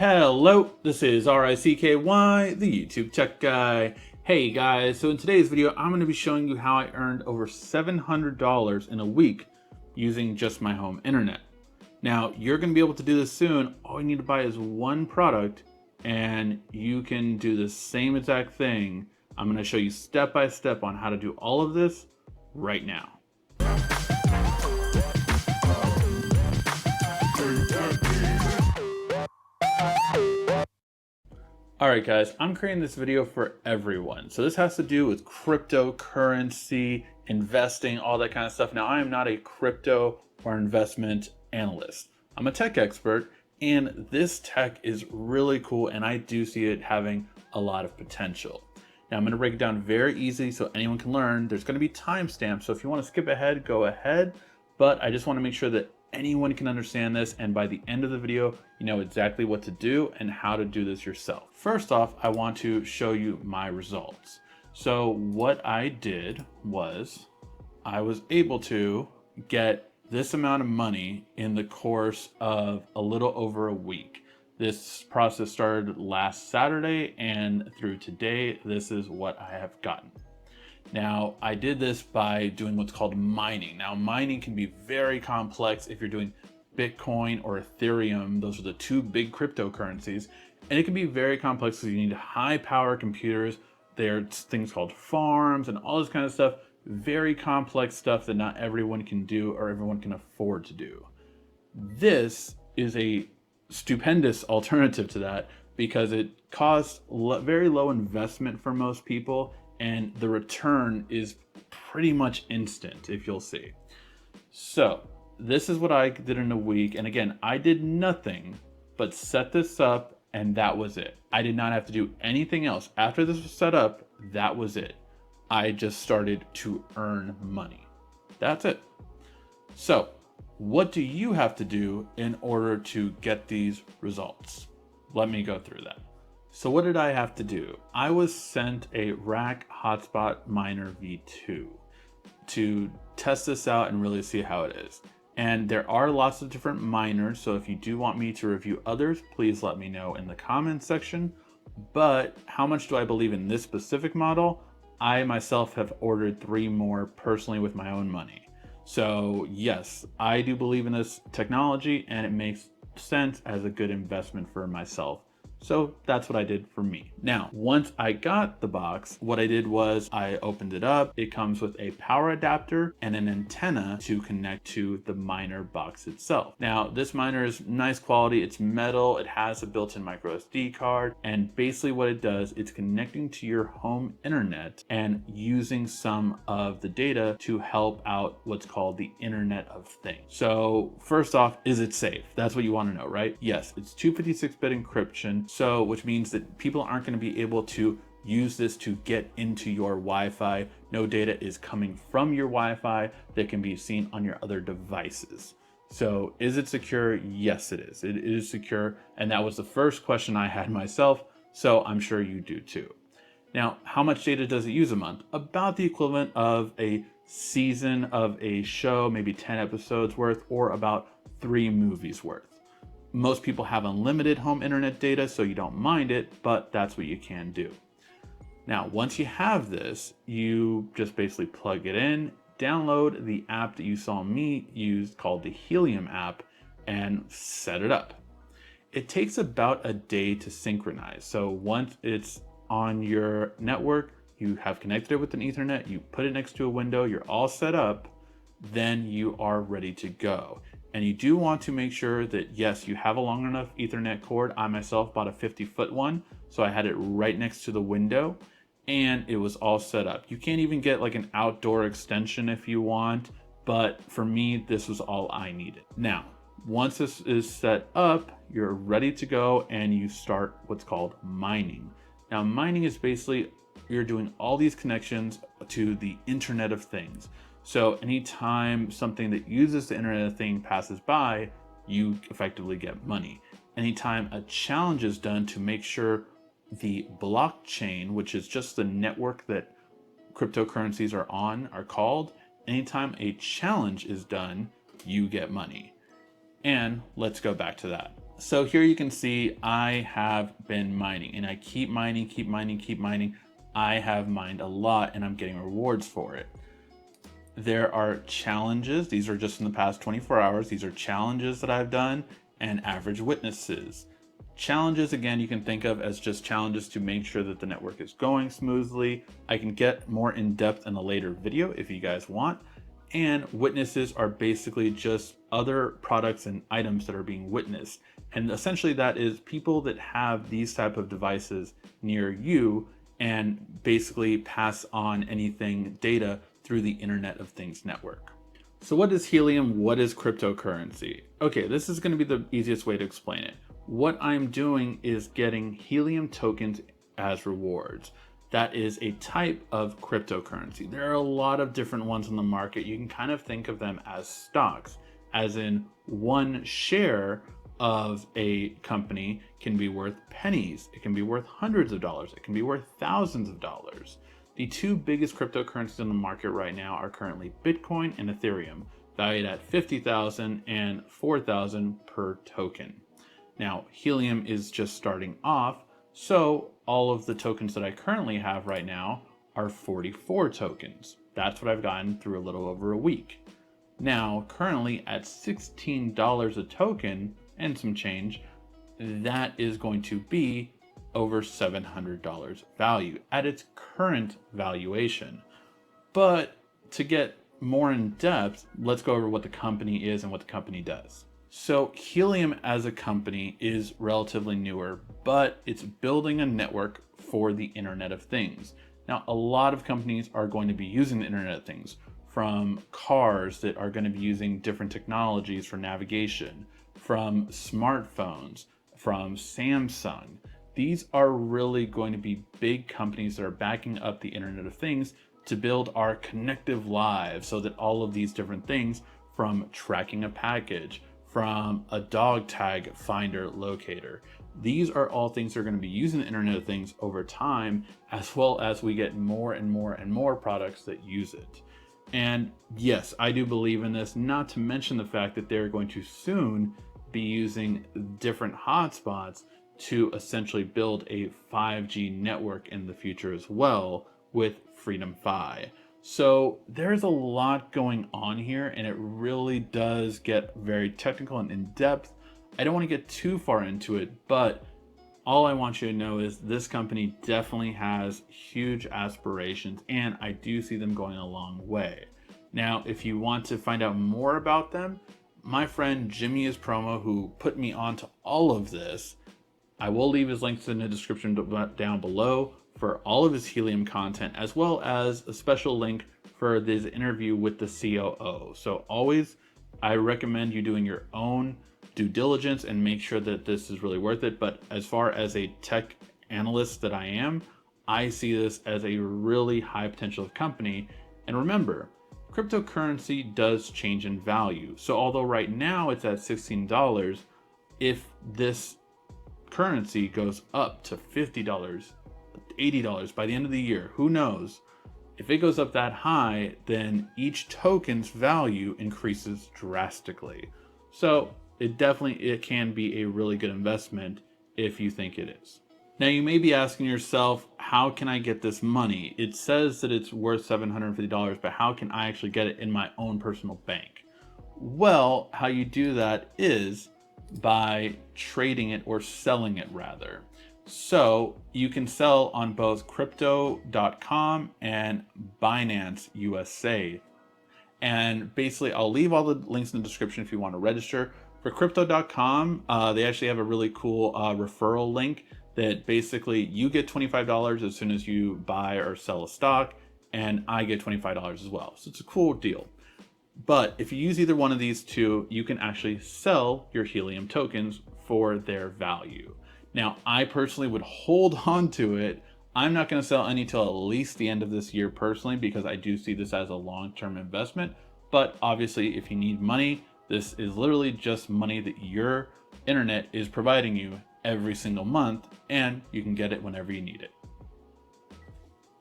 Hello, this is RICKY, the YouTube Tech Guy. Hey guys, so in today's video, I'm going to be showing you how I earned over $700 in a week using just my home internet. Now, you're going to be able to do this soon. All you need to buy is one product and you can do the same exact thing. I'm going to show you step by step on how to do all of this right now. Alright guys, I'm creating this video for everyone. So this has to do with cryptocurrency, investing, all that kind of stuff. Now, I am not a crypto or investment analyst. I'm a tech expert, and this tech is really cool, and I do see it having a lot of potential. Now, I'm going to break it down very easily so anyone can learn. There's going to be timestamps, so if you want to skip ahead, go ahead. But I just want to make sure that anyone can understand this, and by the end of the video, you know exactly what to do and how to do this yourself. First off, I want to show you my results. So what I did was I was able to get this amount of money in the course of a little over a week. This process started last Saturday, and through today, this is what I have gotten. Now, I did this by doing what's called mining. Now, mining can be very complex if you're doing Bitcoin or Ethereum. Those are the two big cryptocurrencies. And it can be very complex because you need high power computers. There's things called farms and all this kind of stuff. Very complex stuff that not everyone can do or everyone can afford to do. This is a stupendous alternative to that because it costs very low investment for most people, and the return is pretty much instant, if you'll see. So this is what I did in a week. And again, I did nothing but set this up, and that was it. I did not have to do anything else. After this was set up, that was it. I just started to earn money. That's it. So what do you have to do in order to get these results? Let me go through that. So what did I have to do? I was sent a RAK Hotspot Miner V2 to test this out and really see how it is. And there are lots of different miners, so if you do want me to review others, please let me know in the comments section. But how much do I believe in this specific model? I myself have ordered 3 more personally with my own money. So yes, I do believe in this technology, and it makes sense as a good investment for myself. So that's what I did for me. Now, once I got the box, what I did was I opened it up. It comes with a power adapter and an antenna to connect to the miner box itself. Now, this miner is nice quality. It's metal. It has a built-in micro SD card. And basically what it does, it's connecting to your home internet and using some of the data to help out what's called the Internet of Things. So first off, is it safe? That's what you want to know, right? Yes, it's 256-bit encryption. So, which means that people aren't going to be able to use this to get into your Wi-Fi. No data is coming from your Wi-Fi that can be seen on your other devices. So is it secure? Yes, it is. It is secure. And that was the first question I had myself. So I'm sure you do too. Now, how much data does it use a month? About the equivalent of a season of a show, maybe 10 episodes worth, or about 3 movies worth. Most people have unlimited home internet data, so you don't mind it, but that's what you can do. Now, once you have this, you just basically plug it in, download the app that you saw me use called the Helium app, and set it up. It takes about a day to synchronize. So once it's on your network, you have connected it with an Ethernet, you put it next to a window, you're all set up, then you are ready to go. And you do want to make sure that, yes, you have a long enough Ethernet cord. I myself bought a 50-foot one, so I had it right next to the window, and it was all set up. You can't even get like an outdoor extension if you want, but for me, this was all I needed. Now, once this is set up, you're ready to go, and you start what's called mining. Now, mining is basically, you're doing all these connections to the Internet of Things. So anytime something that uses the Internet of Things passes by, you effectively get money. Anytime a challenge is done to make sure the blockchain, which is just the network that cryptocurrencies are on, are called, anytime a challenge is done, you get money. And let's go back to that. So here you can see I have been mining, and I keep mining, keep mining, keep mining. I have mined a lot and I'm getting rewards for it. There are challenges. These are just in the past 24 hours. These are challenges that I've done and average witnesses. Challenges, again, you can think of as just challenges to make sure that the network is going smoothly. I can get more in depth in a later video if you guys want. And witnesses are basically just other products and items that are being witnessed. And essentially that is people that have these type of devices near you and basically pass on anything data through the Internet of Things network. So what is Helium? What is cryptocurrency? Okay, this is going to be the easiest way to explain it. What I'm doing is getting Helium tokens as rewards. That is a type of cryptocurrency. There are a lot of different ones on the market. You can kind of think of them as stocks, as in one share of a company can be worth pennies. It can be worth hundreds of dollars. It can be worth thousands of dollars. The two biggest cryptocurrencies in the market right now are currently Bitcoin and Ethereum, valued at 50,000 and 4,000 per token. Now, Helium is just starting off, so all of the tokens that I currently have right now are 44 tokens. That's what I've gotten through a little over a week. Now, currently at $16 a token and some change, that is going to be over $700 value at its current valuation. But to get more in depth, let's go over what the company is and what the company does. So Helium as a company is relatively newer, but it's building a network for the Internet of Things. Now, a lot of companies are going to be using the Internet of Things, from cars that are going to be using different technologies for navigation, from smartphones, from Samsung. These are really going to be big companies that are backing up the Internet of Things to build our connective lives, so that all of these different things, from tracking a package, from a dog tag finder locator, these are all things that are going to be using the Internet of Things over time, as well as we get more and more and more products that use it. And yes, I do believe in this, not to mention the fact that they're going to soon be using different hotspots to essentially build a 5G network in the future as well with Freedom Fi. So there's a lot going on here, and it really does get very technical and in depth. I don't want to get too far into it, but all I want you to know is this company definitely has huge aspirations, and I do see them going a long way. Now, if you want to find out more about them, my friend Jimmy is Promo, who put me onto all of this, I will leave his links in the description down below for all of his Helium content, as well as a special link for this interview with the COO. So always, I recommend you doing your own due diligence and make sure that this is really worth it. But as far as a tech analyst that I am, I see this as a really high potential company. And remember, cryptocurrency does change in value. So although right now it's at $16, if this currency goes up to $50, $80 by the end of the year, who knows? If it goes up that high, then each token's value increases drastically. So it can be a really good investment if you think it is. Now you may be asking yourself, how can I get this money? It says that it's worth $750, but how can I actually get it in my own personal bank? Well, how you do that is by trading it, or selling it rather. So you can sell on both crypto.com and Binance USA. And basically, I'll leave all the links in the description if you want to register. For crypto.com, they actually have a really cool referral link that basically you get $25 as soon as you buy or sell a stock, and I get $25 as well. So it's a cool deal. But if you use either one of these two, you can actually sell your Helium tokens for their value. Now, I personally would hold on to it. I'm not going to sell any till at least the end of this year personally, because I do see this as a long-term investment. But obviously, if you need money, this is literally just money that your internet is providing you every single month, and you can get it whenever you need it.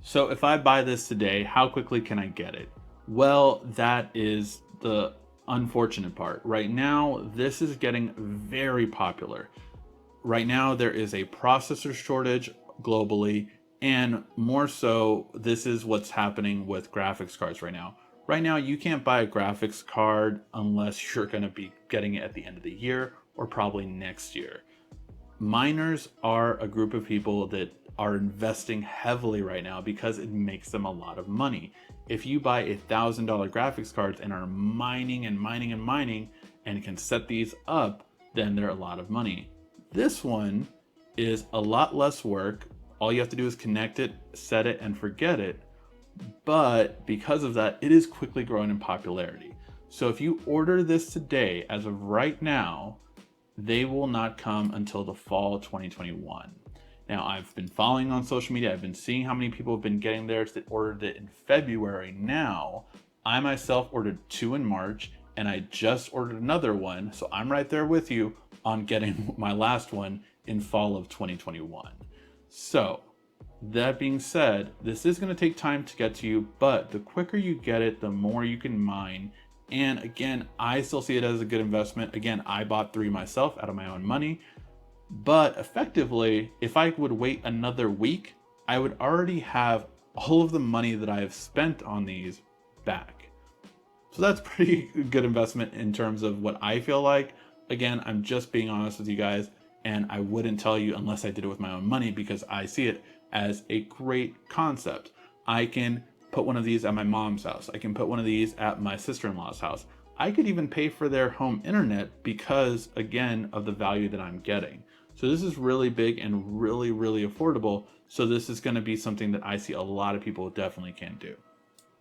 So if I buy this today, how quickly can I get it? Well, that is the unfortunate part. Right now, this is getting very popular. Right now, there is a processor shortage globally, and more so, this is what's happening with graphics cards right now. Right now, you can't buy a graphics card unless you're going to be getting it at the end of the year or probably next year. Miners are a group of people that are investing heavily right now because it makes them a lot of money. If you buy $1,000 graphics cards and are mining and mining and mining and can set these up, then they're a lot of money. This one is a lot less work. All you have to do is connect it, set it, and forget it. But because of that, it is quickly growing in popularity. So if you order this today, as of right now, they will not come until the fall 2021. Now, I've been following on social media. I've been seeing how many people have been getting theirs that ordered it in February. Now, I myself ordered 2 in March, and I just ordered another one. So I'm right there with you on getting my last one in fall of 2021. So that being said, this is going to take time to get to you, but the quicker you get it, the more you can mine. And again, I still see it as a good investment. Again, I bought 3 myself out of my own money. But effectively, if I would wait another week, I would already have all of the money that I have spent on these back. So that's pretty good investment in terms of what I feel like. Again, I'm just being honest with you guys, and I wouldn't tell you unless I did it with my own money because I see it as a great concept. I can put one of these at my mom's house. I can put one of these at my sister-in-law's house. I could even pay for their home internet because, again, of the value that I'm getting. So this is really big and really, really affordable. So this is going to be something that I see a lot of people definitely can do.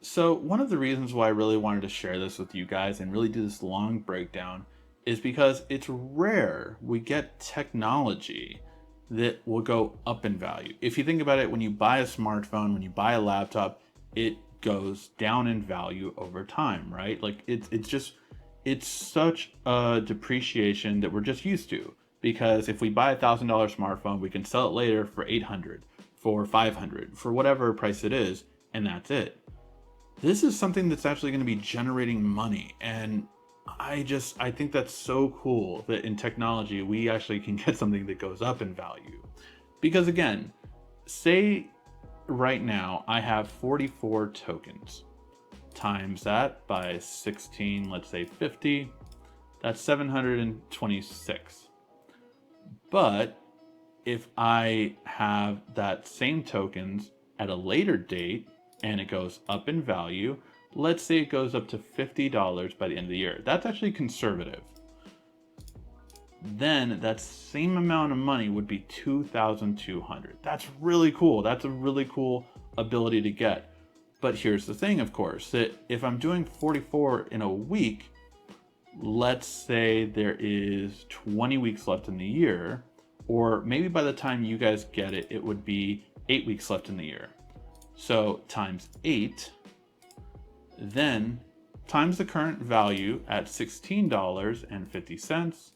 So one of the reasons why I really wanted to share this with you guys and really do this long breakdown is because it's rare we get technology that will go up in value. If you think about it, when you buy a smartphone, when you buy a laptop, it goes down in value over time, right? Like it's such a depreciation that we're just used to. Because if we buy $1,000 smartphone, we can sell it later for $800, for $500, for whatever price it is, and that's it. This is something that's actually going to be generating money, and I think that's so cool that in technology we actually can get something that goes up in value. Because again, say right now I have 44 tokens. Times that by 16, let's say 50, that's 726. But if I have that same tokens at a later date and it goes up in value, let's say it goes up to $50 by the end of the year. That's actually conservative. Then that same amount of money would be 2,200. That's really cool. That's a really cool ability to get. But here's the thing, of course, that if I'm doing 44 in a week, let's say there is 20 weeks left in the year, or maybe by the time you guys get it, it would be 8 weeks left in the year. So times 8, then times the current value at $16.50,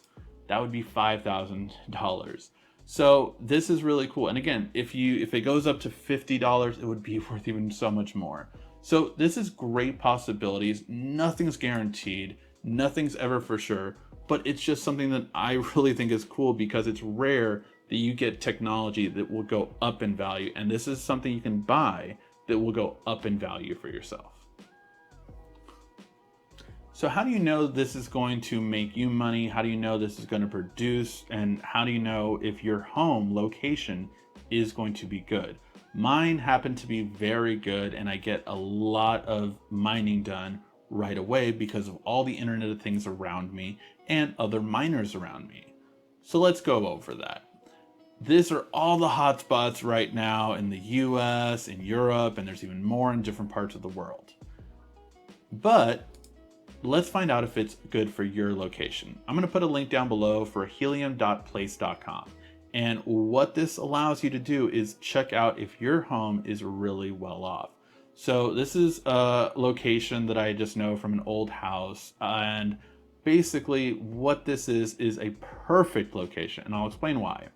that would be $5,000. So this is really cool. And again, if it goes up to $50, it would be worth even so much more. So this is great possibilities. Nothing's guaranteed. Nothing's ever for sure, but it's just something that I really think is cool because it's rare that you get technology that will go up in value. And this is something you can buy that will go up in value for yourself. So how do you know this is going to make you money? How do you know this is going to produce? And how do you know if your home location is going to be good? Mine happened to be very good, and I get a lot of mining done right away because of all the Internet of Things around me and other miners around me. So let's go over that. These are all the hotspots right now in the US, in Europe, and there's even more in different parts of the world. But let's find out if it's good for your location. I'm going to put a link down below for helium.place.com. And what this allows you to do is check out if your home is really well off. So this is a location that I just know from an old house, and basically what this is a perfect location, and I'll explain why.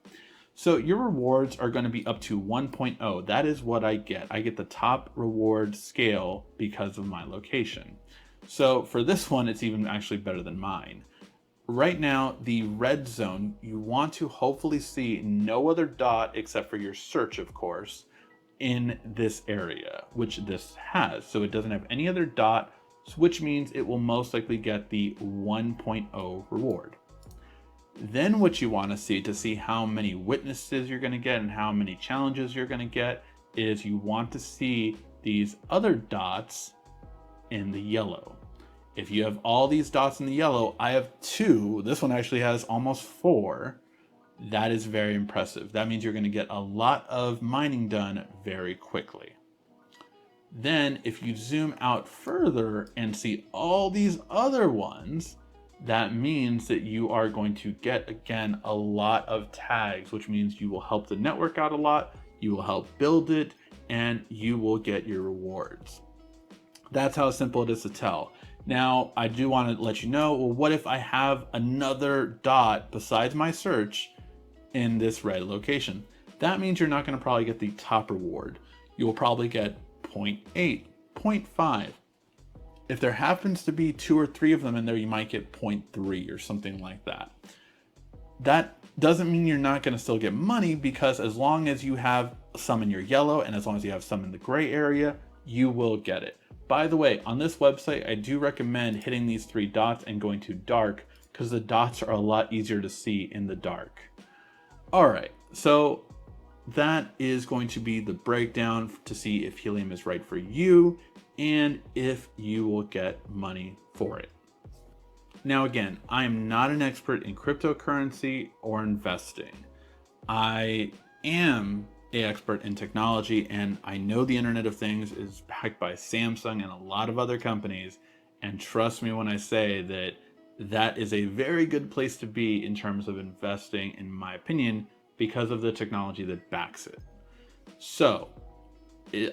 So your rewards are going to be up to 1.0. That is what I get. I get the top reward scale because of my location. So for this one, it's even actually better than mine. Right now, the red zone, you want to hopefully see no other dot except for your search, of course, in this area, which this has. So it doesn't have any other dot, which means it will most likely get the 1.0 reward. Then what you want to see how many witnesses you're going to get and how many challenges you're going to get is you want to see these other dots in the yellow. If you have all these dots in the yellow, I have 2. This one actually has almost 4. That is very impressive. That means you're going to get a lot of mining done very quickly. Then if you zoom out further and see all these other ones, that means that you are going to get, again, a lot of tags, which means you will help the network out a lot, you will help build it, and you will get your rewards. That's how simple it is to tell. Now, I do want to let you know, well, what if I have another dot besides my search in this red location? That means you're not going to probably get the top reward. You will probably get 0.8, 0.5. If there happens to be 2 or 3 of them in there, you might get 0.3 or something like that. That doesn't mean you're not going to still get money, because as long as you have some in your yellow and as long as you have some in the gray area, you will get it. By the way, on this website, I do recommend hitting these 3 dots and going to dark, because the dots are a lot easier to see in the dark. All right, so that is going to be the breakdown to see if Helium is right for you and if you will get money for it. Now again, I am not an expert in cryptocurrency or investing. I am an expert in technology, and I know the Internet of Things is backed by Samsung and a lot of other companies, and trust me when I say that that is a very good place to be in terms of investing, in my opinion, because of the technology that backs it. So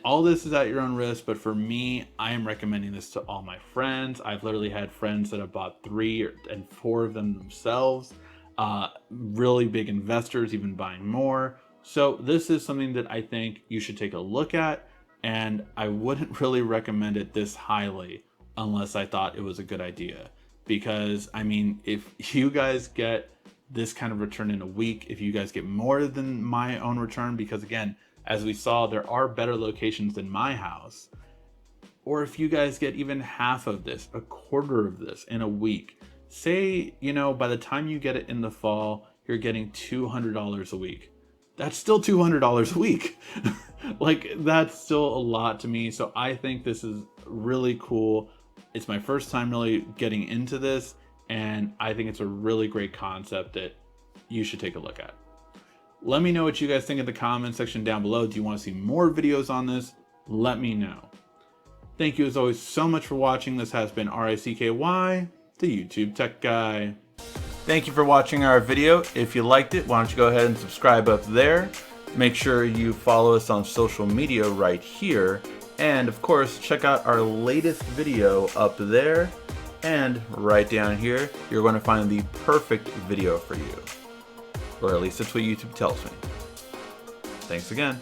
all this is at your own risk, but for me, I am recommending this to all my friends. I've literally had friends that have bought 3 and 4 of them themselves, really big investors even buying more. So this is something that I think you should take a look at, and I wouldn't really recommend it this highly unless I thought it was a good idea. Because, I mean, if you guys get this kind of return in a week, if you guys get more than my own return, because again, as we saw, there are better locations than my house, or if you guys get even half of this, a quarter of this in a week, say, you know, by the time you get it in the fall, you're getting $200 a week. That's still $200 a week. Like, that's still a lot to me. So I think this is really cool. It's my first time really getting into this, and I think it's a really great concept that you should take a look at. Let me know what you guys think in the comment section down below. Do you want to see more videos on this? Let me know. Thank you as always so much for watching. This has been RAKY, the YouTube Tech Guy. Thank you for watching our video. If you liked it, why don't you go ahead and subscribe up there. Make sure you follow us on social media right here. And of course, check out our latest video up there. And right down here, you're going to find the perfect video for you. Or at least that's what YouTube tells me. Thanks again.